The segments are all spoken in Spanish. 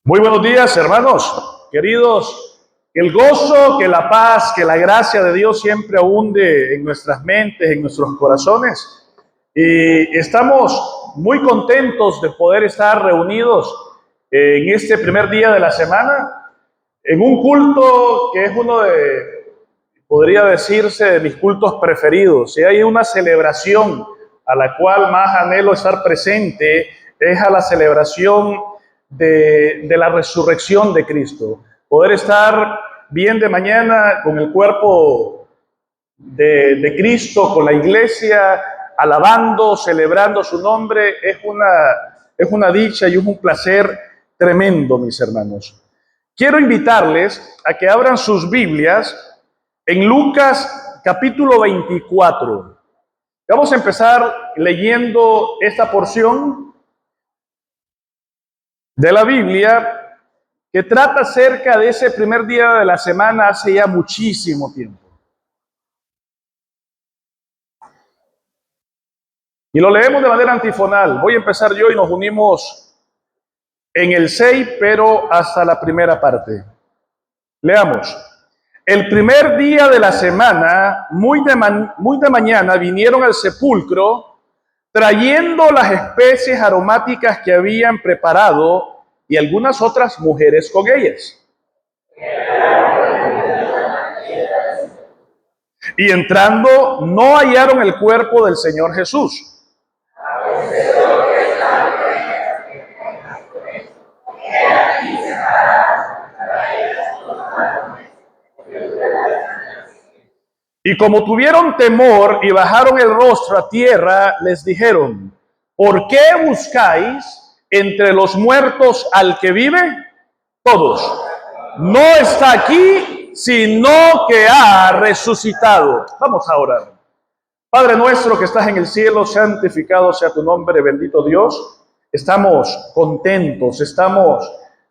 Muy buenos días, hermanos, queridos. Que el gozo, que la paz, que la gracia de Dios siempre abunde en nuestras mentes, en nuestros corazones. Y estamos muy contentos de poder estar reunidos en este primer día de la semana, en un culto que es uno de, podría decirse, de mis cultos preferidos. Y hay una celebración a la cual más anhelo estar presente, es a la celebración de la resurrección de Cristo. Poder estar bien de mañana con el cuerpo de Cristo, con la iglesia, alabando, celebrando su nombre, es una dicha y es un placer tremendo, mis hermanos. Quiero invitarles a que abran sus Biblias en Lucas capítulo 24. Vamos a empezar leyendo esta porción de la Biblia que trata acerca de ese primer día de la semana hace ya muchísimo tiempo. Y lo leemos de manera antifonal. Voy a empezar yo y nos unimos en el 6, pero hasta la primera parte. Leamos. El primer día de la semana, muy de mañana, vinieron al sepulcro trayendo las especies aromáticas que habían preparado y algunas otras mujeres con ellas. Y entrando, no hallaron el cuerpo del Señor Jesús. Y como tuvieron temor y bajaron el rostro a tierra, les dijeron: ¿por qué buscáis entre los muertos al que vive? Todos. No está aquí, sino que ha resucitado. Vamos a orar. Padre nuestro que estás en el cielo, santificado sea tu nombre, bendito Dios. Estamos contentos, estamos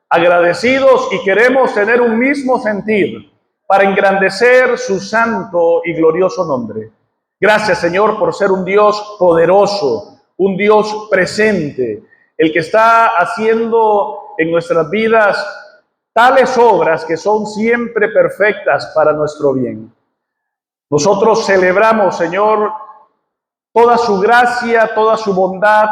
agradecidos y queremos tener un mismo sentir para engrandecer su santo y glorioso nombre. Gracias, Señor, por ser un Dios poderoso, un Dios presente, el que está haciendo en nuestras vidas tales obras que son siempre perfectas para nuestro bien. Nosotros celebramos, Señor, toda su gracia, toda su bondad,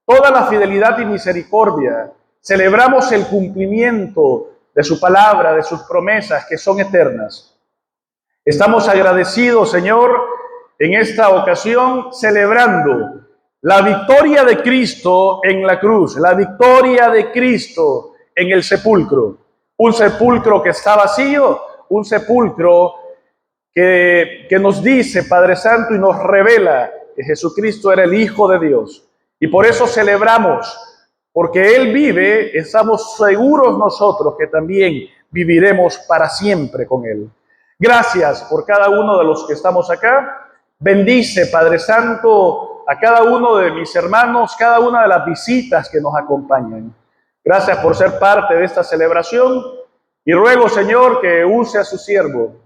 toda la fidelidad y misericordia. Celebramos el cumplimiento de su palabra, de sus promesas que son eternas. Estamos agradecidos, Señor, en esta ocasión celebrando la victoria de Cristo en la cruz, la victoria de Cristo en el sepulcro. Un sepulcro que está vacío, un sepulcro que nos dice, Padre Santo, y nos revela que Jesucristo era el Hijo de Dios. Y por eso celebramos, porque Él vive, estamos seguros nosotros que también viviremos para siempre con Él. Gracias por cada uno de los que estamos acá. Bendice, Padre Santo, a cada uno de mis hermanos, cada una de las visitas que nos acompañan. Gracias por ser parte de esta celebración y ruego, Señor, que use a su siervo.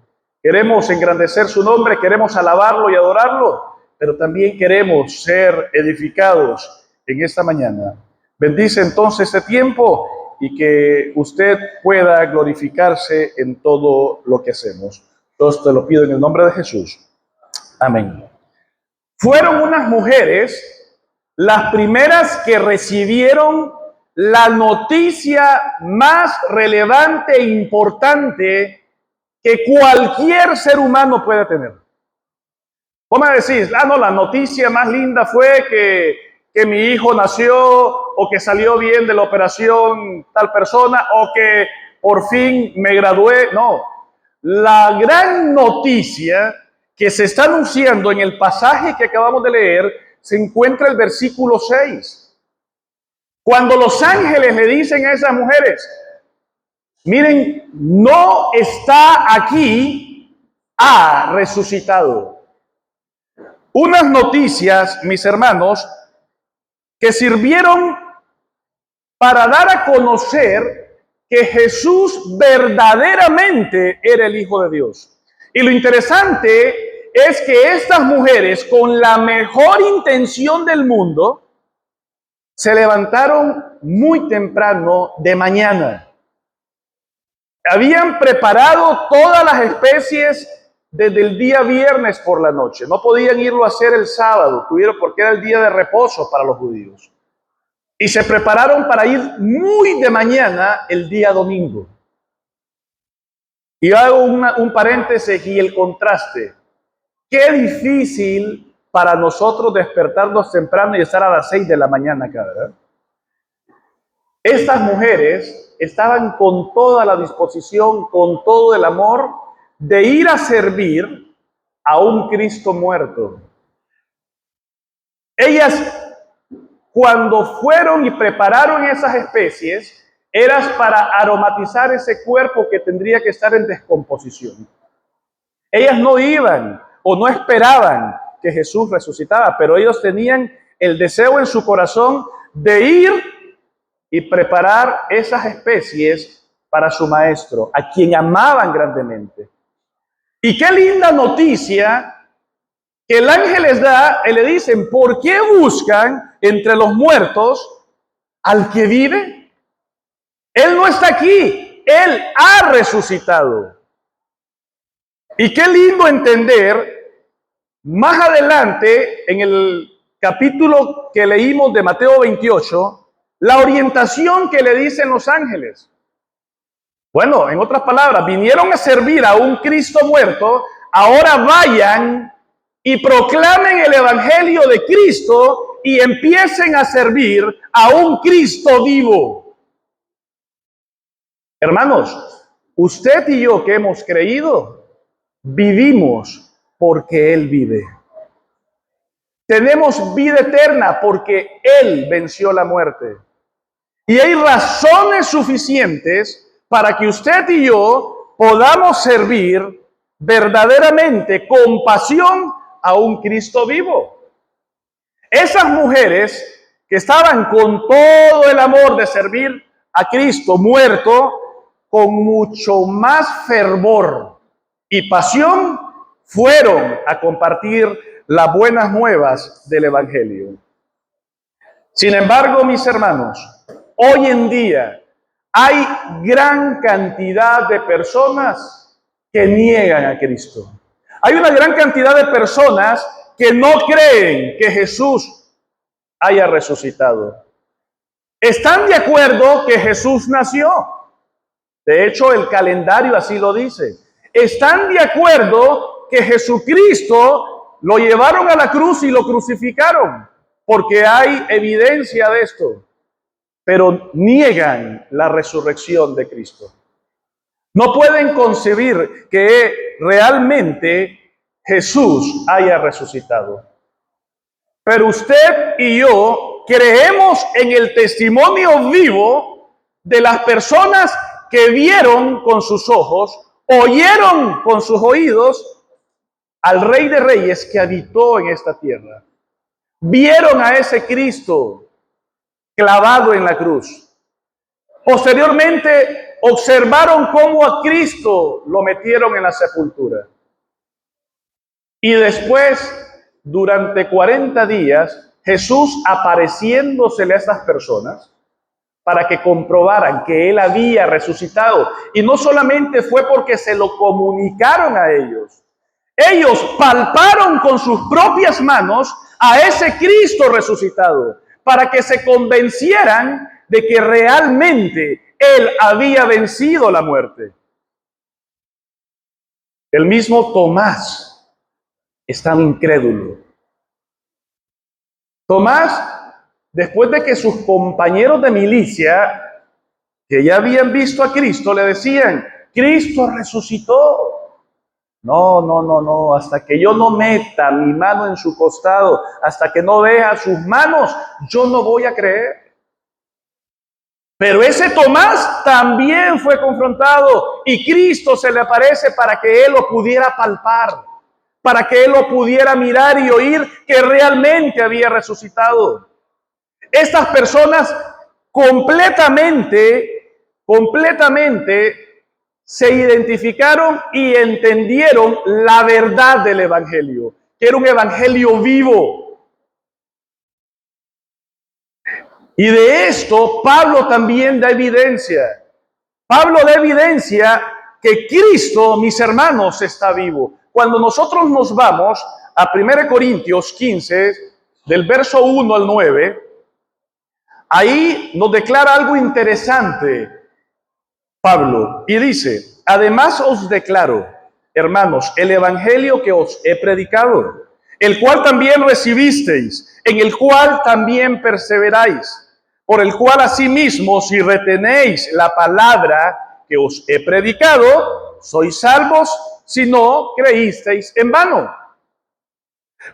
Queremos engrandecer su nombre, queremos alabarlo y adorarlo, pero también queremos ser edificados en esta mañana. Bendice entonces este tiempo y que usted pueda glorificarse en todo lo que hacemos. Entonces te lo pido en el nombre de Jesús. Amén. Fueron unas mujeres las primeras que recibieron la noticia más relevante e importante que cualquier ser humano puede tener. Vos me decís, no, la noticia más linda fue que mi hijo nació, o que salió bien de la operación tal persona, o que por fin me gradué. No, la gran noticia que se está anunciando en el pasaje que acabamos de leer se encuentra en el versículo 6. Cuando los ángeles le dicen a esas mujeres: miren, no está aquí, ha resucitado. Unas noticias, mis hermanos, que sirvieron para dar a conocer que Jesús verdaderamente era el Hijo de Dios. Y lo interesante es que estas mujeres, con la mejor intención del mundo, se levantaron muy temprano de mañana. Habían preparado todas las especies desde el día viernes por la noche. No podían irlo a hacer el sábado, porque era el día de reposo para los judíos. Y se prepararon para ir muy de mañana el día domingo. Y hago un paréntesis y el contraste. Qué difícil para nosotros despertarnos temprano y estar a las 6 de la mañana acá, ¿verdad? Estas mujeres estaban con toda la disposición, con todo el amor de ir a servir a un Cristo muerto. Ellas, cuando fueron y prepararon esas especies, eran para aromatizar ese cuerpo que tendría que estar en descomposición. Ellas no iban o no esperaban que Jesús resucitara, pero ellos tenían el deseo en su corazón de ir y preparar esas especies para su maestro, a quien amaban grandemente. Y qué linda noticia que el ángel les da y le dicen: ¿por qué buscan entre los muertos al que vive? Él no está aquí, Él ha resucitado. Y qué lindo entender más adelante en el capítulo que leímos de Mateo 28, la orientación que le dicen los ángeles. Bueno, en otras palabras, vinieron a servir a un Cristo muerto, ahora vayan y proclamen el evangelio de Cristo y empiecen a servir a un Cristo vivo. Hermanos, usted y yo que hemos creído, vivimos porque Él vive. Tenemos vida eterna porque Él venció la muerte. Y hay razones suficientes para que usted y yo podamos servir verdaderamente con pasión a un Cristo vivo. Esas mujeres que estaban con todo el amor de servir a Cristo muerto, con mucho más fervor y pasión, fueron a compartir las buenas nuevas del Evangelio. Sin embargo, mis hermanos, hoy en día hay gran cantidad de personas que niegan a Cristo. Hay una gran cantidad de personas que no creen que Jesús haya resucitado. Están de acuerdo que Jesús nació. De hecho, el calendario así lo dice. Están de acuerdo que Jesucristo lo llevaron a la cruz y lo crucificaron, porque hay evidencia de esto. Pero niegan la resurrección de Cristo. No pueden concebir que realmente Jesús haya resucitado. Pero usted y yo creemos en el testimonio vivo de las personas que vieron con sus ojos, oyeron con sus oídos al Rey de Reyes que habitó en esta tierra. Vieron a ese Cristo clavado en la cruz. Posteriormente observaron cómo a Cristo lo metieron en la sepultura. Y después, durante 40 días, Jesús apareciéndosele a estas personas para que comprobaran que Él había resucitado. Y no solamente fue porque se lo comunicaron a ellos. Ellos palparon con sus propias manos a ese Cristo resucitado, para que se convencieran de que realmente Él había vencido la muerte. El mismo Tomás estaba incrédulo. Tomás, después de que sus compañeros de milicia, que ya habían visto a Cristo, le decían: Cristo resucitó. No, hasta que yo no meta mi mano en su costado, hasta que no vea sus manos, yo no voy a creer. Pero ese Tomás también fue confrontado y Cristo se le aparece para que él lo pudiera palpar, para que él lo pudiera mirar y oír que realmente había resucitado. Estas personas completamente se identificaron y entendieron la verdad del Evangelio, que era un Evangelio vivo. Y de esto Pablo también da evidencia. Pablo da evidencia que Cristo, mis hermanos, está vivo. Cuando nosotros nos vamos a 1 Corintios 15, del verso 1 al 9, ahí nos declara algo interesante Pablo, y dice: además os declaro, hermanos, el evangelio que os he predicado, el cual también recibisteis, en el cual también perseveráis, por el cual asimismo, si retenéis la palabra que os he predicado, sois salvos, si no creísteis en vano.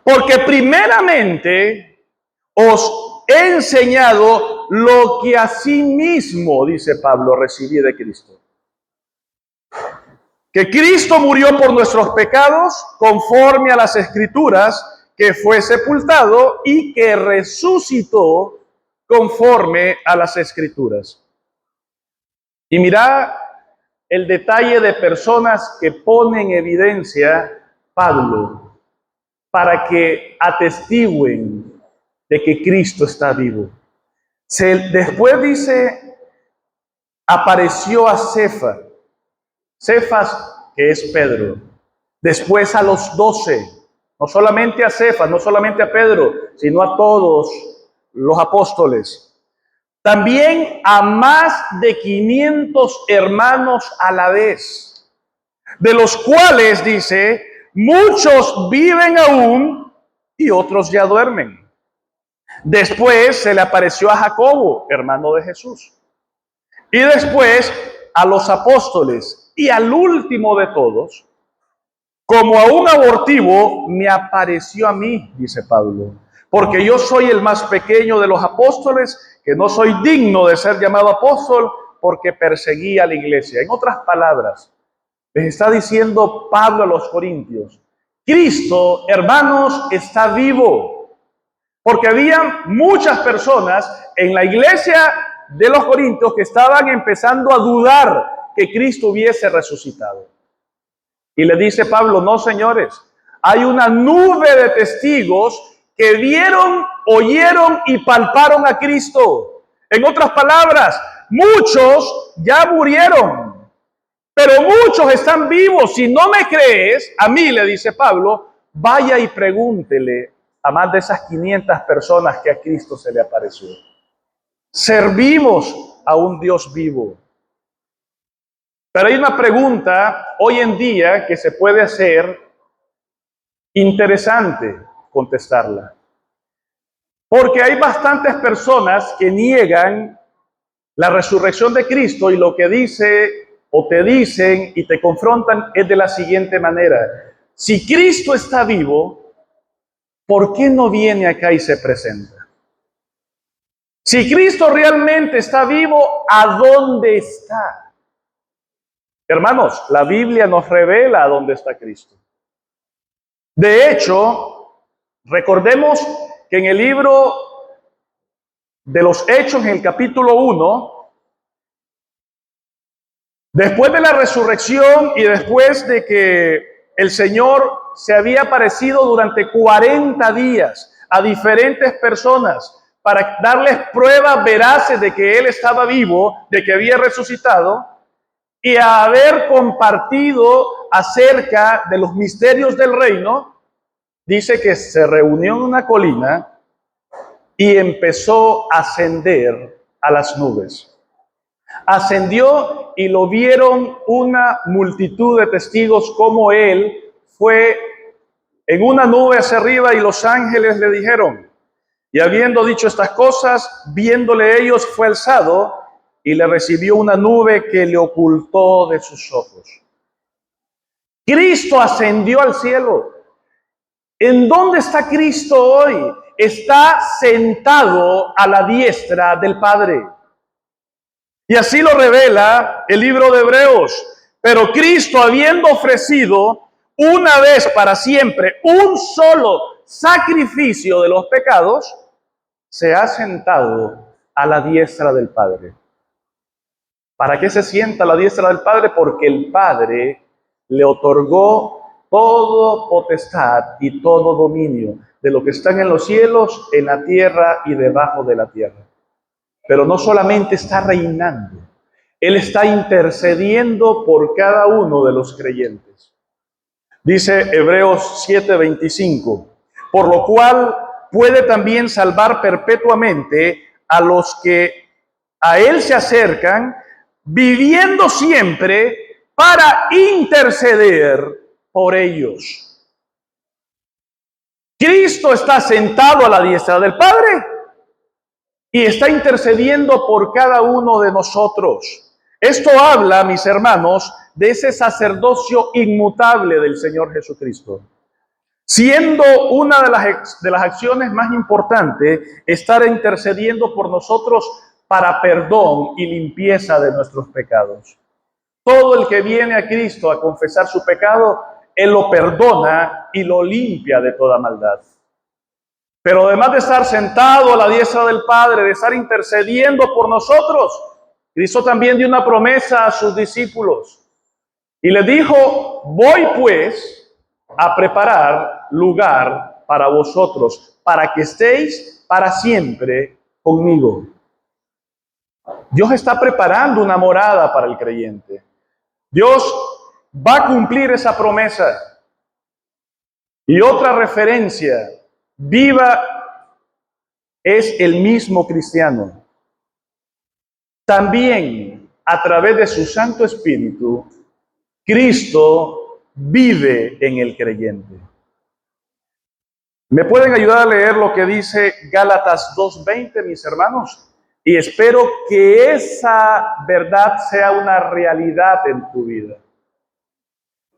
Porque primeramente os he enseñado lo que asimismo, dice Pablo, recibí de Cristo. Que Cristo murió por nuestros pecados conforme a las Escrituras, que fue sepultado y que resucitó conforme a las Escrituras. Y mira el detalle de personas que ponen en evidencia Pablo para que atestiguen de que Cristo está vivo. Después dice, apareció a Cefas, que es Pedro. Después a los 12, no solamente a Cefas, no solamente a Pedro, sino a todos los apóstoles. También a más de 500 hermanos a la vez, de los cuales, dice, muchos viven aún y otros ya duermen. Después se le apareció a Jacobo, hermano de Jesús. Y después a los apóstoles. Y al último de todos, como a un abortivo, me apareció a mí, dice Pablo. Porque yo soy el más pequeño de los apóstoles, que no soy digno de ser llamado apóstol, porque perseguí a la iglesia. En otras palabras, les está diciendo Pablo a los corintios: Cristo, hermanos, está vivo. Porque había muchas personas en la iglesia de los corintios que estaban empezando a dudar que Cristo hubiese resucitado. Y le dice Pablo: no, señores, hay una nube de testigos que vieron, oyeron y palparon a Cristo. En otras palabras, muchos ya murieron, pero muchos están vivos. Si no me crees, a mí, le dice Pablo, vaya y pregúntele a más de esas 500 personas que a Cristo se le apareció. Servimos a un Dios vivo. Pero hay una pregunta hoy en día que se puede hacer interesante contestarla. Porque hay bastantes personas que niegan la resurrección de Cristo, y lo que dice o te dicen y te confrontan es de la siguiente manera: si Cristo está vivo, ¿por qué no viene acá y se presenta? Si Cristo realmente está vivo, ¿a dónde está? Hermanos, la Biblia nos revela a dónde está Cristo. De hecho, recordemos que en el libro de los Hechos, en el capítulo 1, después de la resurrección y después de que el Señor se había aparecido durante 40 días a diferentes personas para darles pruebas veraces de que Él estaba vivo, de que había resucitado, y a haber compartido acerca de los misterios del reino, dice que se reunió en una colina y empezó a ascender a las nubes. Ascendió y lo vieron una multitud de testigos, como él fue en una nube hacia arriba, y los ángeles le dijeron. Y habiendo dicho estas cosas, viéndole ellos, fue alzado y le recibió una nube que le ocultó de sus ojos. Cristo ascendió al cielo. ¿En dónde está Cristo hoy? Está sentado a la diestra del Padre. Y así lo revela el libro de Hebreos. Pero Cristo, habiendo ofrecido una vez para siempre un solo sacrificio de los pecados, se ha sentado a la diestra del Padre. ¿Para qué se sienta a la diestra del Padre? Porque el Padre le otorgó toda potestad y todo dominio de lo que están en los cielos, en la tierra y debajo de la tierra. Pero no solamente está reinando, Él está intercediendo por cada uno de los creyentes. Dice Hebreos 7:25, por lo cual puede también salvar perpetuamente a los que a Él se acercan, viviendo siempre para interceder por ellos. Cristo está sentado a la diestra del Padre y está intercediendo por cada uno de nosotros. Esto habla, mis hermanos, de ese sacerdocio inmutable del Señor Jesucristo. Siendo una de las acciones más importantes, estar intercediendo por nosotros para perdón y limpieza de nuestros pecados. Todo el que viene a Cristo a confesar su pecado, Él lo perdona y lo limpia de toda maldad. Pero además de estar sentado a la diestra del Padre, de estar intercediendo por nosotros, Cristo también dio una promesa a sus discípulos. Y les dijo, voy pues a preparar lugar para vosotros, para que estéis para siempre conmigo. Dios está preparando una morada para el creyente. Dios va a cumplir esa promesa. Y otra referencia viva es el mismo cristiano. También a través de su Santo Espíritu, Cristo vive en el creyente. ¿Me pueden ayudar a leer lo que dice Gálatas 2:20, mis hermanos? Y espero que esa verdad sea una realidad en tu vida.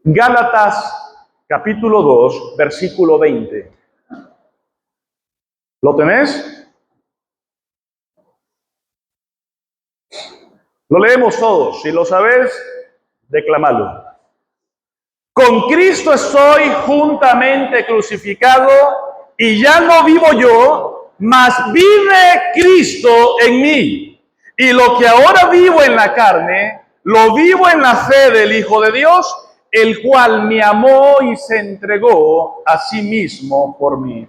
Gálatas capítulo 2, versículo 20. ¿Lo tenés? Lo leemos todos. Si lo sabes, declamalo. Con Cristo estoy juntamente crucificado y ya no vivo yo, mas vive Cristo en mí. Y lo que ahora vivo en la carne, lo vivo en la fe del Hijo de Dios, el cual me amó y se entregó a sí mismo por mí.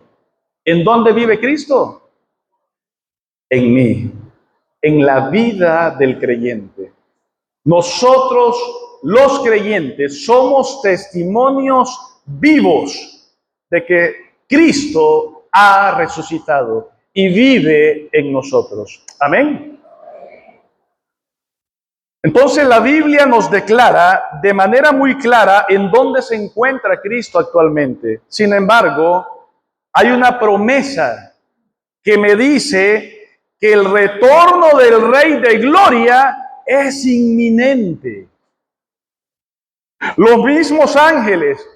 ¿En dónde vive Cristo? En mí, en la vida del creyente. Nosotros, los creyentes, somos testimonios vivos de que Cristo ha resucitado y vive en nosotros. Amén. Entonces la Biblia nos declara de manera muy clara en dónde se encuentra Cristo actualmente. Sin embargo, hay una promesa que me dice que el retorno del Rey de Gloria es inminente. Los mismos ángeles,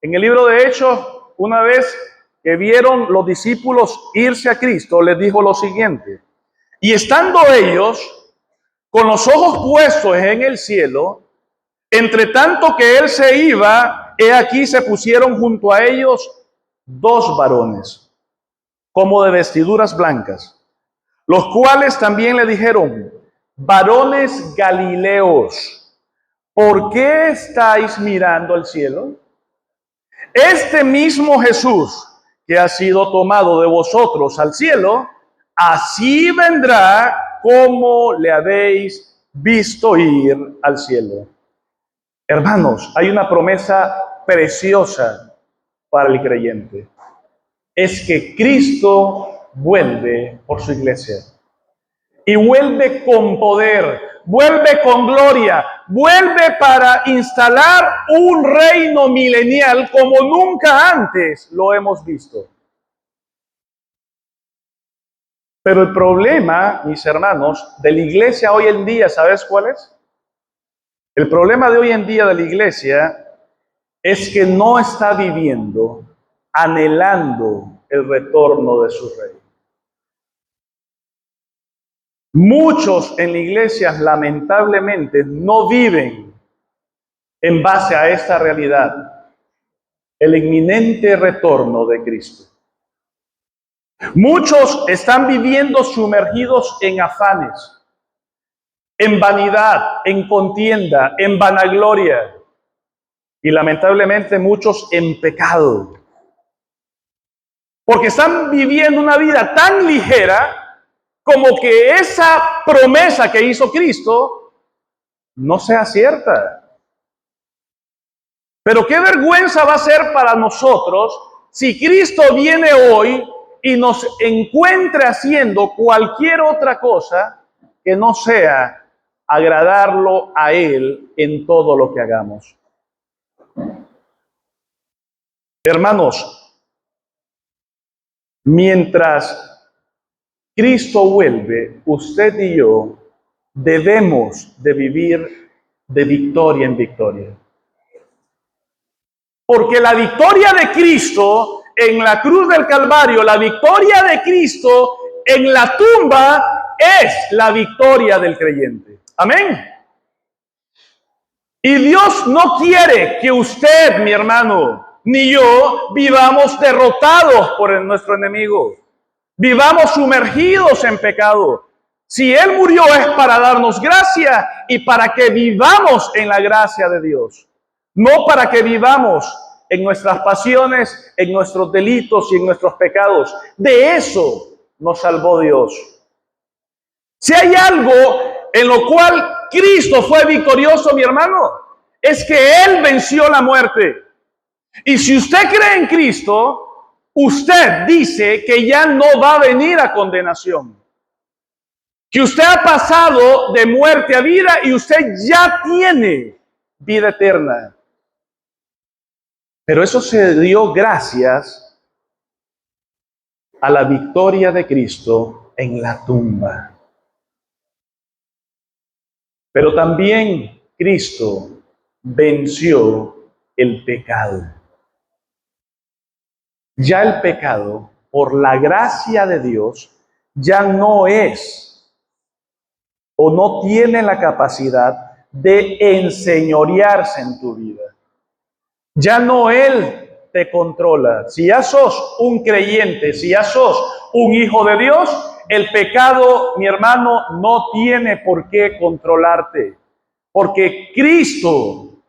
en el libro de Hechos, una vez que vieron los discípulos irse a Cristo, les dijo lo siguiente: y estando ellos con los ojos puestos en el cielo, entre tanto que él se iba, he aquí se pusieron junto a ellos dos varones, como de vestiduras blancas, los cuales también le dijeron: varones galileos, ¿por qué estáis mirando al cielo? Este mismo Jesús que ha sido tomado de vosotros al cielo, así vendrá como le habéis visto ir al cielo. Hermanos, hay una promesa preciosa para el creyente. Es que Cristo vuelve por su iglesia. Y vuelve con poder, vuelve con gloria, vuelve para instalar un reino milenial como nunca antes lo hemos visto. Pero el problema, mis hermanos, de la iglesia hoy en día, ¿sabes cuál es? El problema de hoy en día de la iglesia es que no está viviendo, anhelando el retorno de su rey. Muchos en la iglesia, lamentablemente, no viven en base a esta realidad, el inminente retorno de Cristo. Muchos están viviendo sumergidos en afanes, en vanidad, en contienda, en vanagloria, y lamentablemente muchos en pecado, porque están viviendo una vida tan ligera como que esa promesa que hizo Cristo no sea cierta. Pero qué vergüenza va a ser para nosotros si Cristo viene hoy y nos encuentre haciendo cualquier otra cosa que no sea agradarlo a Él en todo lo que hagamos. Hermanos, mientras Cristo vuelve, usted y yo debemos de vivir de victoria en victoria. Porque la victoria de Cristo en la cruz del Calvario, la victoria de Cristo en la tumba es la victoria del creyente. Amén. Y Dios no quiere que usted, mi hermano, ni yo vivamos derrotados por nuestro enemigo. Vivamos sumergidos en pecado. Si Él murió es para darnos gracia y para que vivamos en la gracia de Dios. No para que vivamos en nuestras pasiones, en nuestros delitos y en nuestros pecados. De eso nos salvó Dios. Si hay algo en lo cual Cristo fue victorioso, mi hermano, es que Él venció la muerte. Y si usted cree en Cristo, usted dice que ya no va a venir a condenación. Que usted ha pasado de muerte a vida y usted ya tiene vida eterna. Pero eso se dio gracias a la victoria de Cristo en la tumba. Pero también Cristo venció el pecado. Ya el pecado, por la gracia de Dios, ya no es o no tiene la capacidad de enseñorearse en tu vida. Ya no Él te controla. Si ya sos un creyente, si ya sos un hijo de Dios, el pecado, mi hermano, no tiene por qué controlarte. Porque Cristo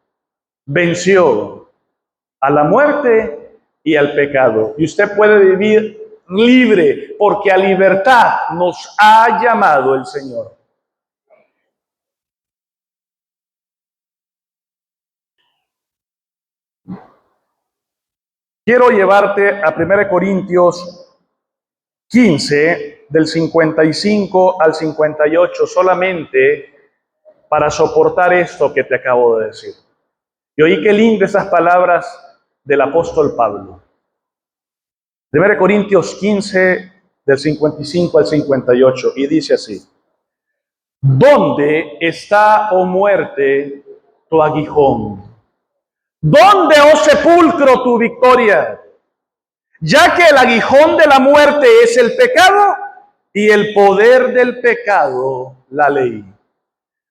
venció a la muerte y al pecado. Y usted puede vivir libre, porque a libertad nos ha llamado el Señor. Quiero llevarte a 1 Corintios 15, del 55 al 58, solamente para soportar esto que te acabo de decir. Y oí qué lindas esas palabras del apóstol Pablo. 1 Corintios 15, del 55 al 58, y dice así: ¿dónde está, oh muerte, tu aguijón? ¿Dónde, oh sepulcro, tu victoria? Ya que el aguijón de la muerte es el pecado y el poder del pecado la ley.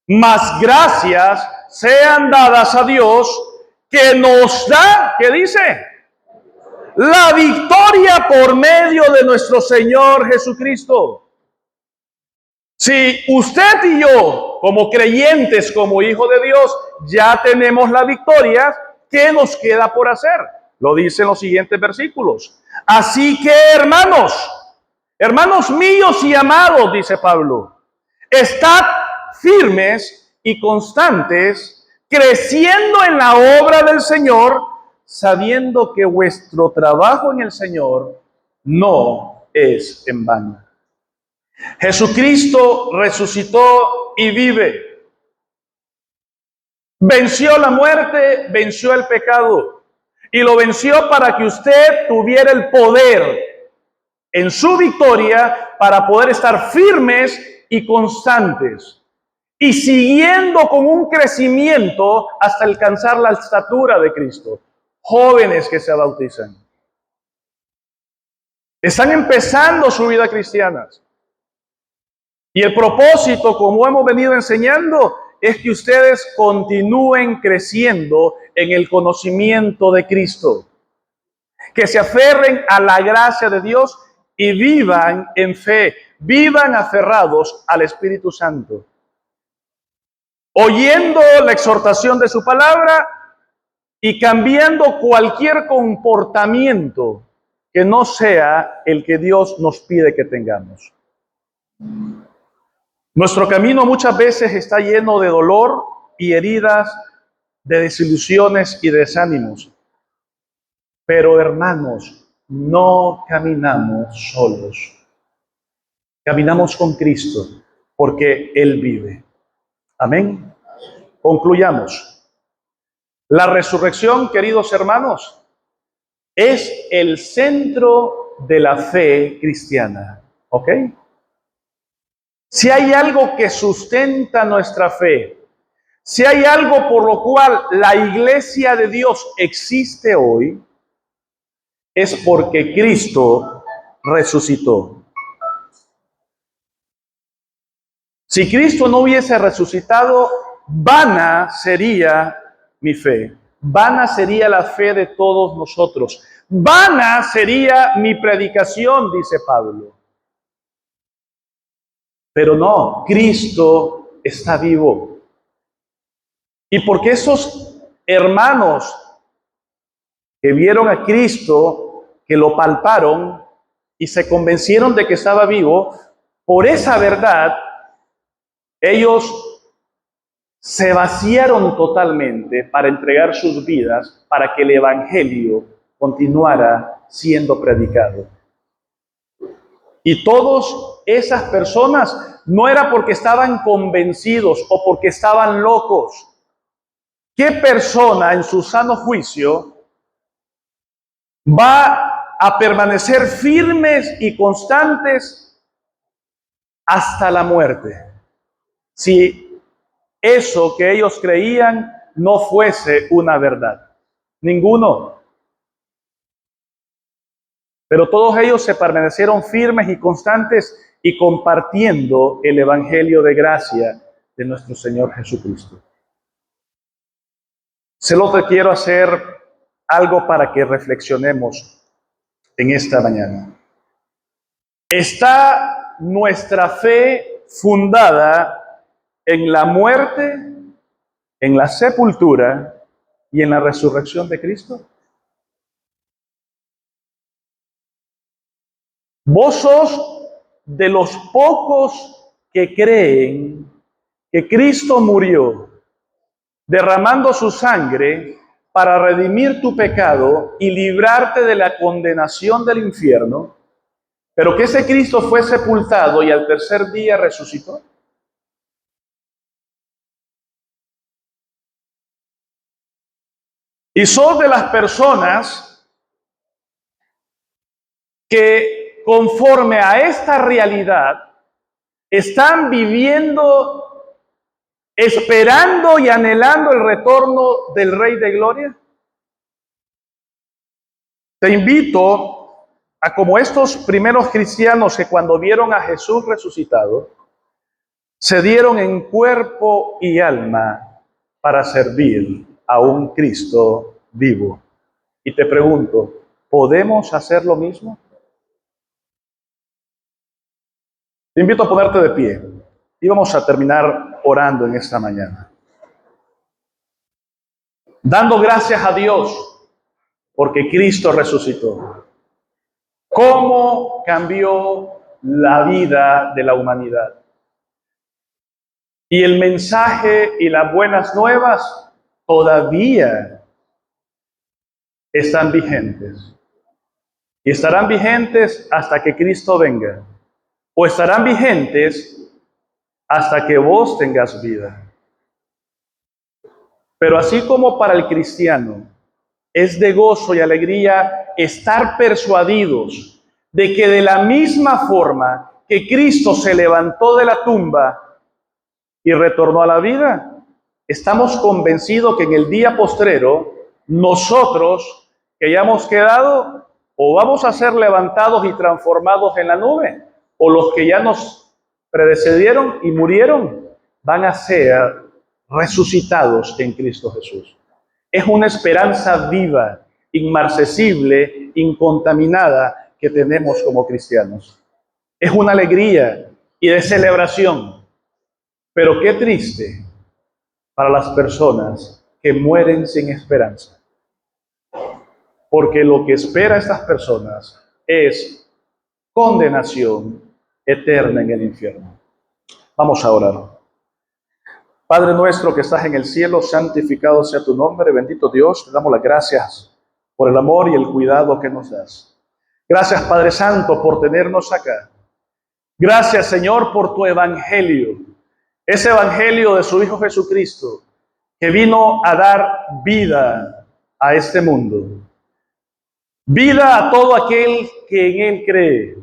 Mas gracias sean dadas a Dios que nos da, ¿qué dice? La victoria por medio de nuestro Señor Jesucristo. Si usted y yo, como creyentes, como hijos de Dios, ya tenemos la victoria, ¿qué nos queda por hacer? Lo dicen los siguientes versículos. Así que, hermanos míos y amados, dice Pablo, estad firmes y constantes, creciendo en la obra del Señor, sabiendo que vuestro trabajo en el Señor no es en vano. Jesucristo resucitó y vive. Venció la muerte, venció el pecado. Y lo venció para que usted tuviera el poder en su victoria para poder estar firmes y constantes. Y siguiendo con un crecimiento hasta alcanzar la estatura de Cristo. Jóvenes que se bautizan. Están empezando su vida cristiana. Y el propósito, como hemos venido enseñando, es que ustedes continúen creciendo en el conocimiento de Cristo. Que se aferren a la gracia de Dios y vivan en fe, vivan aferrados al Espíritu Santo. Oyendo la exhortación de su palabra y cambiando cualquier comportamiento que no sea el que Dios nos pide que tengamos. Nuestro camino muchas veces está lleno de dolor y heridas, de desilusiones y desánimos. Pero hermanos, no caminamos solos. Caminamos con Cristo porque Él vive. Amén. Concluyamos. La resurrección, queridos hermanos, es el centro de la fe cristiana. ¿Ok? Si hay algo que sustenta nuestra fe, si hay algo por lo cual la iglesia de Dios existe hoy, es porque Cristo resucitó. Si Cristo no hubiese resucitado, vana sería mi fe. Vana sería la fe de todos nosotros. Vana sería mi predicación, dice Pablo. Pero no, Cristo está vivo. Y porque esos hermanos que vieron a Cristo, que lo palparon y se convencieron de que estaba vivo, por esa verdad, ellos se vaciaron totalmente para entregar sus vidas para que el Evangelio continuara siendo predicado. Y todas esas personas no era porque estaban convencidos o porque estaban locos. ¿Qué persona en su sano juicio va a permanecer firmes y constantes hasta la muerte si eso que ellos creían no fuese una verdad? Ninguno. Pero todos ellos se permanecieron firmes y constantes y compartiendo el Evangelio de gracia de nuestro Señor Jesucristo. Solo te quiero hacer algo para que reflexionemos en esta mañana. ¿Está nuestra fe fundada en la muerte, en la sepultura y en la resurrección de Cristo? Vos sos de los pocos que creen que Cristo murió derramando su sangre para redimir tu pecado y librarte de la condenación del infierno, pero que ese Cristo fue sepultado y al tercer día resucitó. Y sos de las personas que conforme a esta realidad están viviendo, esperando y anhelando el retorno del Rey de Gloria. Te invito a, como estos primeros cristianos que cuando vieron a Jesús resucitado, se dieron en cuerpo y alma para servir a un Cristo vivo. Y te pregunto, ¿podemos hacer lo mismo? Te invito a ponerte de pie y vamos a terminar orando en esta mañana. Dando gracias a Dios porque Cristo resucitó. ¿Cómo cambió la vida de la humanidad? Y el mensaje y las buenas nuevas todavía están vigentes. Y estarán vigentes hasta que Cristo venga. O estarán vigentes hasta que vos tengas vida. Pero así como para el cristiano es de gozo y alegría estar persuadidos de que de la misma forma que Cristo se levantó de la tumba y retornó a la vida, estamos convencidos que en el día postrero nosotros que hayamos quedado o vamos a ser levantados y transformados en la nube, o los que ya nos predecedieron y murieron van a ser resucitados en Cristo Jesús. Es una esperanza viva, inmarcesible, incontaminada que tenemos como cristianos. Es una alegría y de celebración. Pero qué triste para las personas que mueren sin esperanza. Porque lo que espera a estas personas es condenación eterna en el infierno. Vamos a orar. Padre nuestro que estás en el cielo, santificado sea tu nombre, bendito Dios, te damos las gracias por el amor y el cuidado que nos das. Gracias, Padre Santo, por tenernos acá. Gracias, Señor, por tu evangelio, ese evangelio de su Hijo Jesucristo, que vino a dar vida a este mundo, vida a todo aquel que en él cree.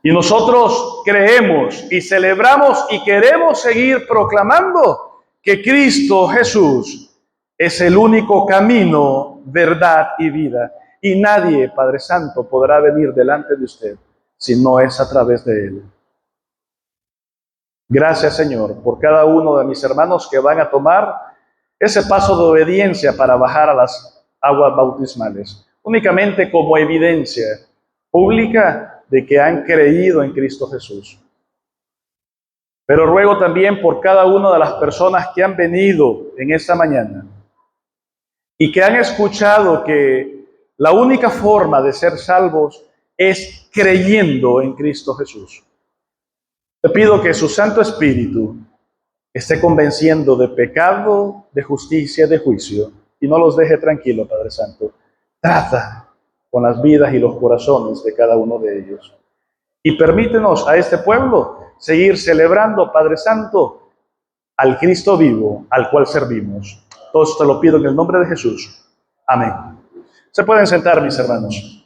Y nosotros creemos y celebramos y queremos seguir proclamando que Cristo Jesús es el único camino, verdad y vida. Y nadie, Padre Santo, podrá venir delante de usted si no es a través de Él. Gracias, Señor, por cada uno de mis hermanos que van a tomar ese paso de obediencia para bajar a las aguas bautismales, únicamente como evidencia pública de que han creído en Cristo Jesús. Pero ruego también por cada una de las personas que han venido en esta mañana y que han escuchado que la única forma de ser salvos es creyendo en Cristo Jesús. Te pido que su Santo Espíritu esté convenciendo de pecado, de justicia, de juicio, y no los deje tranquilos, Padre Santo. Trata con las vidas y los corazones de cada uno de ellos. Y permítenos a este pueblo seguir celebrando, Padre Santo, al Cristo vivo, al cual servimos. Todo esto te lo pido en el nombre de Jesús. Amén. Se pueden sentar, mis hermanos.